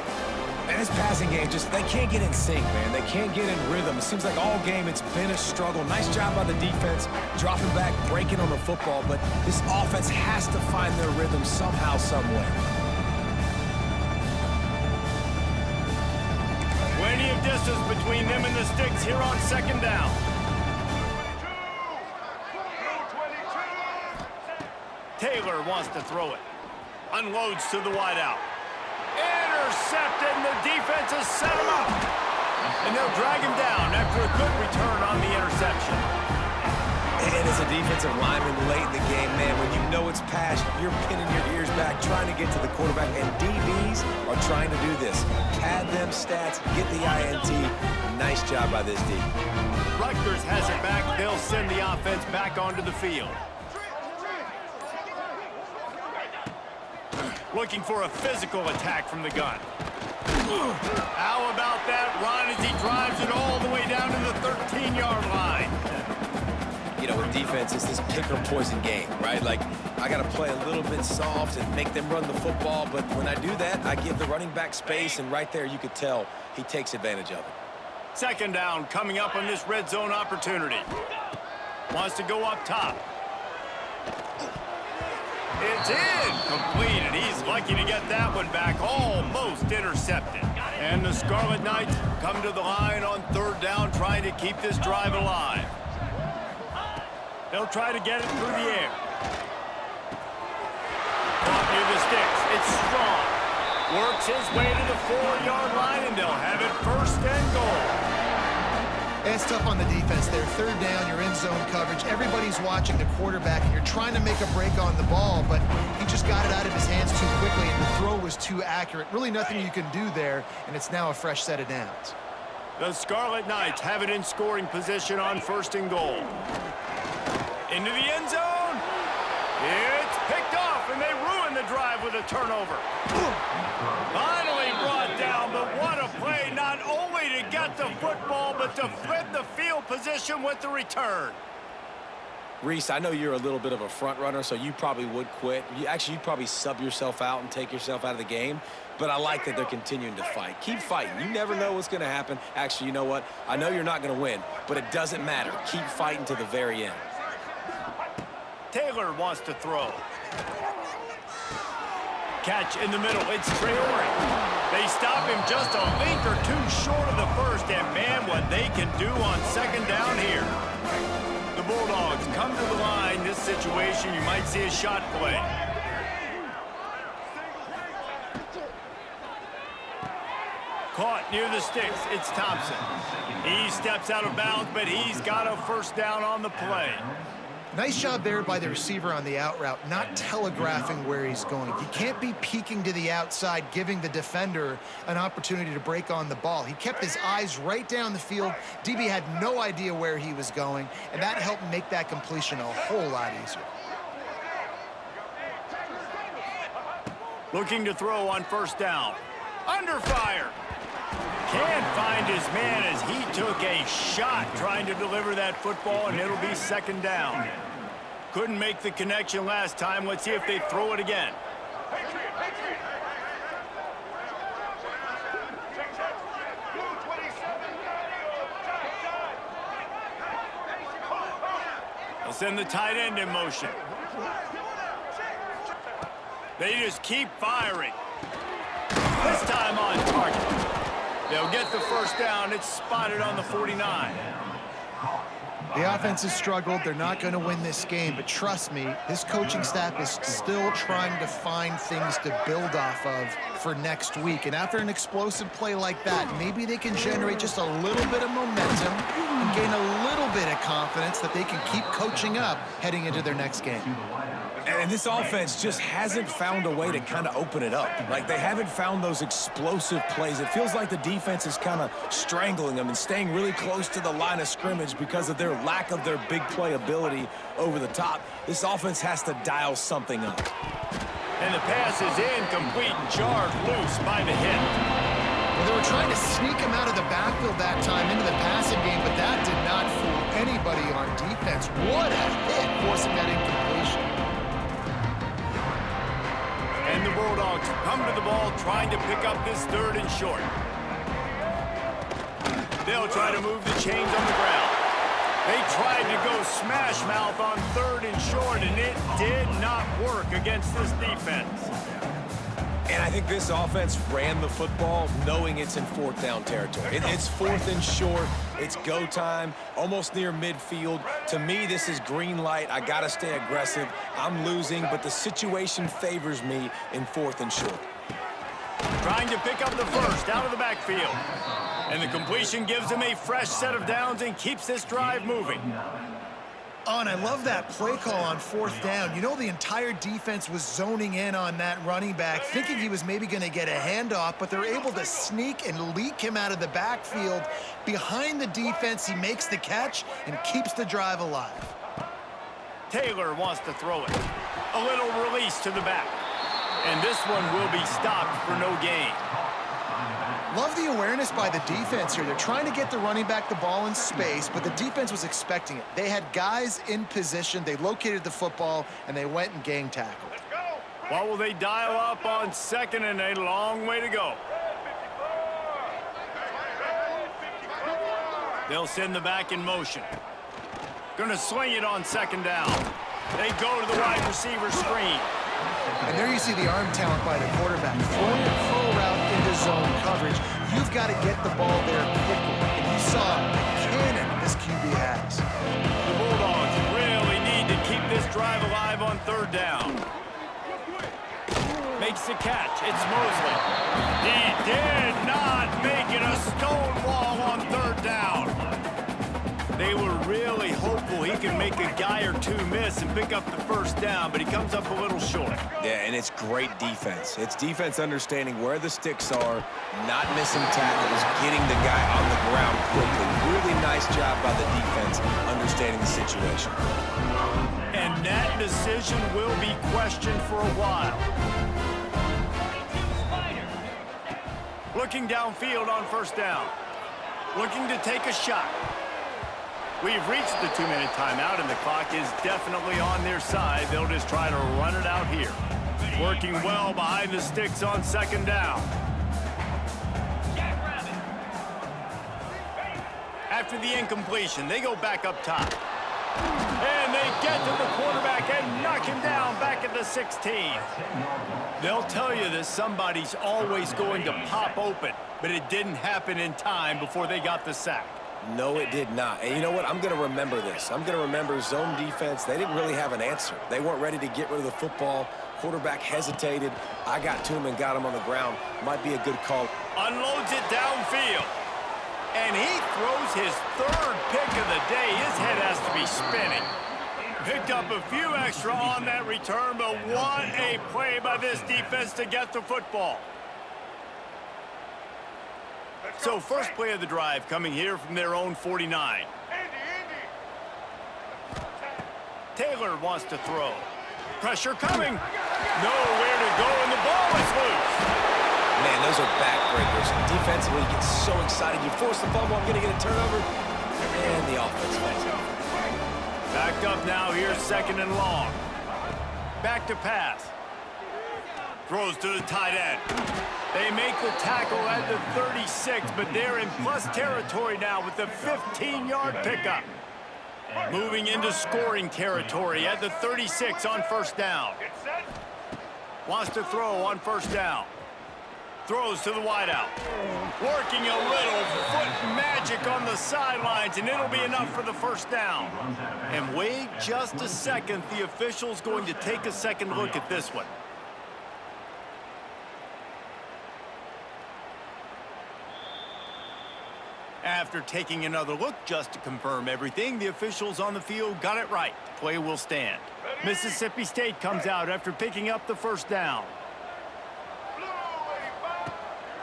And this passing game, they can't get in sync, man. They can't get in rhythm. It seems like all game it's been a struggle. Nice job by the defense, dropping back, breaking on the football, but this offense has to find their rhythm somehow, some way. Plenty of distance between them and the sticks here on second down. Taylor wants to throw it. Unloads to the wideout. Intercepted, and the defense has set him up. And they'll drag him down after a good return on the interception. And as a defensive lineman late in the game, man, when you know it's passed, you're pinning your ears back, trying to get to the quarterback, and DBs are trying to do this. Pad them stats, get the INT. Nice job by this D. Rutgers has it back. They'll send the offense back onto the field. Looking for a physical attack from the gun. How about that run as he drives it all the way down to the 13-yard line? You know, with defense, it's this pick or poison game, right? Like, I got to play a little bit soft and make them run the football, but when I do that, I give the running back space, and right there you could tell he takes advantage of it. Second down coming up on this red zone opportunity. Wants to go up top. It's incomplete, and he's lucky to get that one back. Almost intercepted. And the Scarlet Knights come to the line on third down, trying to keep this drive alive. They'll try to get it through the air. Caught near the sticks. It's Strong. Works his way to the 4-yard line, and they'll have it first and goal. It's tough on the defense there. Third down, you're in zone coverage. Everybody's watching the quarterback, and you're trying to make a break on the ball, but he just got it out of his hands too quickly, and the throw was too accurate. Really nothing you can do there, and it's now a fresh set of downs. The Scarlet Knights have it in scoring position on first and goal. Into the end zone. It's picked off, and they ruin the drive with a turnover. Finally brought down, but what a play, not only to get the football, but to flip the field position with the return. Reese, I know you're a little bit of a front runner, so you probably would quit. You'd probably sub yourself out and take yourself out of the game, but I like that they're continuing to fight. Keep fighting. You never know what's going to happen. Actually, you know what? I know you're not going to win, but it doesn't matter. Keep fighting to the very end. Taylor wants to throw. Catch in the middle. It's Traore. They stop him just a length or two short of the first, and man, what they can do on second down here. The Bulldogs come to the line. This situation, you might see a shot play. Caught near the sticks. It's Thompson. He steps out of bounds, but he's got a first down on the play. Nice job there by the receiver on the out route, not telegraphing where he's going. You can't be peeking to the outside, giving the defender an opportunity to break on the ball. He kept his eyes right down the field. DB had no idea where he was going, and that helped make that completion a whole lot easier. Looking to throw on first down. Under fire. Can't find his man as he took a shot trying to deliver that football, and it'll be second down. Couldn't make the connection last time. Let's see if they throw it again. They'll send the tight end in motion. They just keep firing. This time on target. They'll get the first down. It's spotted on the 49. The offense has struggled. They're not going to win this game, but trust me, this coaching staff is still trying to find things to build off of for next week. And after an explosive play like that, maybe they can generate just a little bit of momentum and gain a little bit of confidence that they can keep coaching up heading into their next game. And this offense just hasn't found a way to kind of open it up. Like, they haven't found those explosive plays. It feels like the defense is kind of strangling them and staying really close to the line of scrimmage because of their lack of their big play ability over the top. This offense has to dial something up. And the pass is incomplete, jarred loose by the hit. Well, they were trying to sneak him out of the backfield that time into the passing game, but that did not fool anybody on defense. What a hit, forcing that incompletion. And the Bulldogs come to the ball trying to pick up this third and short. They'll try to move the chains on the ground. They tried to go smash mouth on third and short, and it did not work against this defense. And I think this offense ran the football knowing it's in fourth down territory. It's fourth and short. It's go time, almost near midfield. To me, this is green light. I got to stay aggressive. I'm losing, but the situation favors me in fourth and short. Trying to pick up the first out of the backfield. And the completion gives him a fresh set of downs and keeps this drive moving. Oh, and I love that play call on fourth down. You know, the entire defense was zoning in on that running back, thinking he was maybe going to get a handoff, but they're able to sneak and leak him out of the backfield. Behind the defense, he makes the catch and keeps the drive alive. Taylor wants to throw it. A little release to the back. And this one will be stopped for no gain. Love the awareness by the defense here. They're trying to get the running back the ball in space, but the defense was expecting it. They had guys in position. They located the football, and they went and gang tackled. What will they dial up on second and a long way to go? They'll send the back in motion. Gonna swing it on second down. They go to the wide receiver screen. And there you see the arm talent by the quarterback. Throwing a full route into zone coverage. You've got to get the ball there quickly. And you saw the cannon this QB has. The Bulldogs really need to keep this drive alive on third down. Makes the catch. It's Mosley. He did not make it a stone wall on third down. They were really hopeful he could make a guy or two miss and pick up the first down, but he comes up a little short. Yeah, and it's great defense. It's defense understanding where the sticks are, not missing tackles, getting the guy on the ground quickly. Really nice job by the defense understanding the situation. And that decision will be questioned for a while. Looking downfield on first down. Looking to take a shot. We've reached the 2-minute timeout, and the clock is definitely on their side. They'll just try to run it out here. Working well behind the sticks on second down. After the incompletion, they go back up top. And they get to the quarterback and knock him down back at the 16. They'll tell you that somebody's always going to pop open, but it didn't happen in time before they got the sack. No, it did not. And you know what? I'm going to remember this. I'm going to remember zone defense. They didn't really have an answer. They weren't ready to get rid of the football. Quarterback hesitated. I got to him and got him on the ground. Might be a good call. Unloads it downfield. And he throws his third pick of the day. His head has to be spinning. Picked up a few extra on that return, but what a play by this defense to get the football. So first play of the drive coming here from their own 49. Taylor wants to throw. Pressure coming. Nowhere to go, and the ball is loose. Man, those are backbreakers. Defensively, you get so excited. You force the fumble, I'm going to get a turnover, and the offense falls off. Backed up now, here's second and long. Back to pass. Throws to the tight end. They make the tackle at the 36, but they're in plus territory now with the 15-yard pickup. Moving into scoring territory at the 36 on first down. Wants to throw on first down. Throws to the wideout. Working a little foot magic on the sidelines, and it'll be enough for the first down. And wait just a second. The official's going to take a second look at this one. After taking another look just to confirm everything, the officials on the field got it right. The play will stand. Mississippi State comes out after picking up the first down.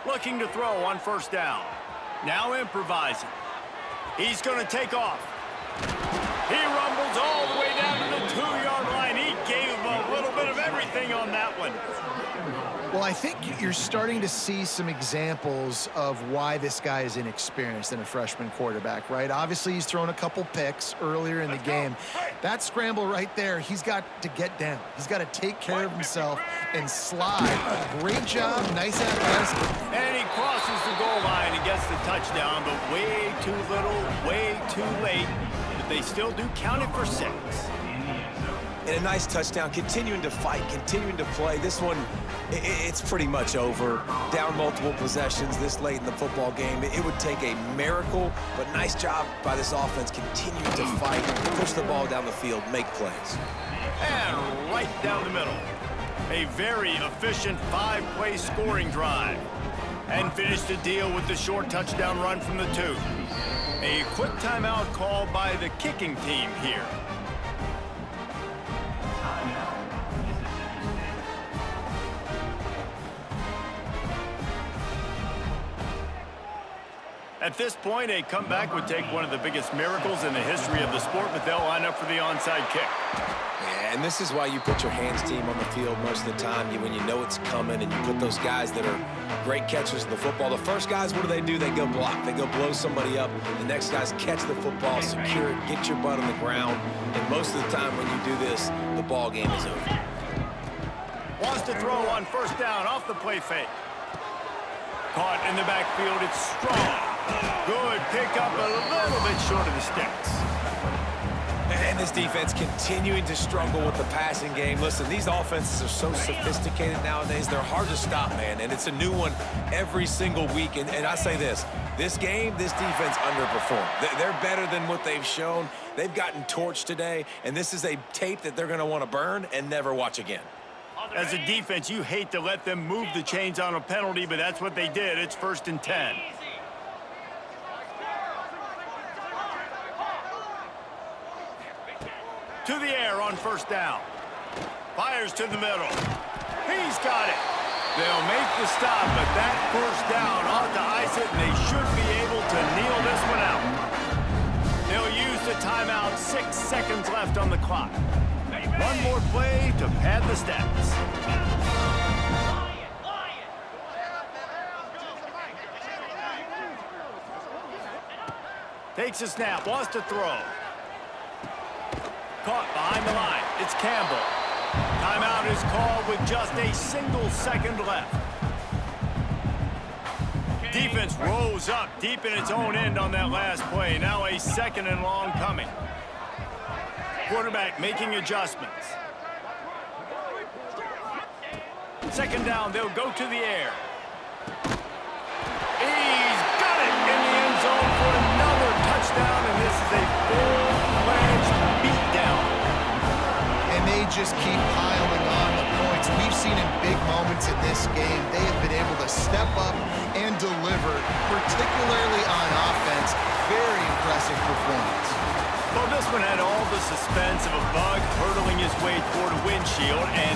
Looking to throw on first down. Now improvising. He's going to take off. He rumbles all the way down to the 2-yard line. He gave a little bit of everything on that one. Well, I think you're starting to see some examples of why this guy is inexperienced in a freshman quarterback, right? Obviously, he's thrown a couple picks earlier in the game. That scramble right there, he's got to get down. He's got to take care of himself and slide. Great job, nice athleticism. And he crosses the goal line and gets the touchdown, but way too little, way too late. But they still do count it for 6. And a nice touchdown, continuing to fight, continuing to play. This one, it's pretty much over. Down multiple possessions this late in the football game. It would take a miracle, but nice job by this offense continuing to fight, push the ball down the field, make plays. And right down the middle. A very efficient 5-play scoring drive. And finish the deal with the short touchdown run from the 2. A quick timeout called by the kicking team here. At this point, a comeback would take one of the biggest miracles in the history of the sport, but they'll line up for the onside kick. Yeah, and this is why you put your hands team on the field most of the time, when you know it's coming, and you put those guys that are great catchers of the football. The first guys, what do? They go block. They go blow somebody up. The next guys catch the football, secure it, get your butt on the ground. And most of the time when you do this, the ball game is over. Wants to throw on first down off the play fake. Caught in the backfield. It's strong. Good pickup, a little bit short of the sticks. And this defense continuing to struggle with the passing game. Listen, these offenses are so sophisticated nowadays. They're hard to stop, man. And it's a new one every single week. And I say this game, this defense underperformed. They're better than what they've shown. They've gotten torched today. And this is a tape that they're going to want to burn and never watch again. As a defense, you hate to let them move the chains on a penalty, but that's what they did. It's 1st and 10. To the air on first down. Fires to the middle. He's got it. They'll make the stop, but that first down ought to ice it, and they should be able to kneel this one out. They'll use the timeout. 6 seconds left on the clock. One more play to pad the stats. Takes a snap, wants to throw. Caught behind the line. It's Campbell. Timeout is called with just a single second left. Defense rose up deep in its own end on that last play. Now a 2nd and long coming. Quarterback making adjustments. 2nd down, they'll go to the air. He's got it in the end zone for another touchdown, and this is a full-fledged beatdown. And they just keep piling on the points. We've seen in big moments in this game, they have been able to step up and deliver, particularly on offense. Very impressive performance. Well, this one had all the suspense of a bug hurtling his way toward a windshield, and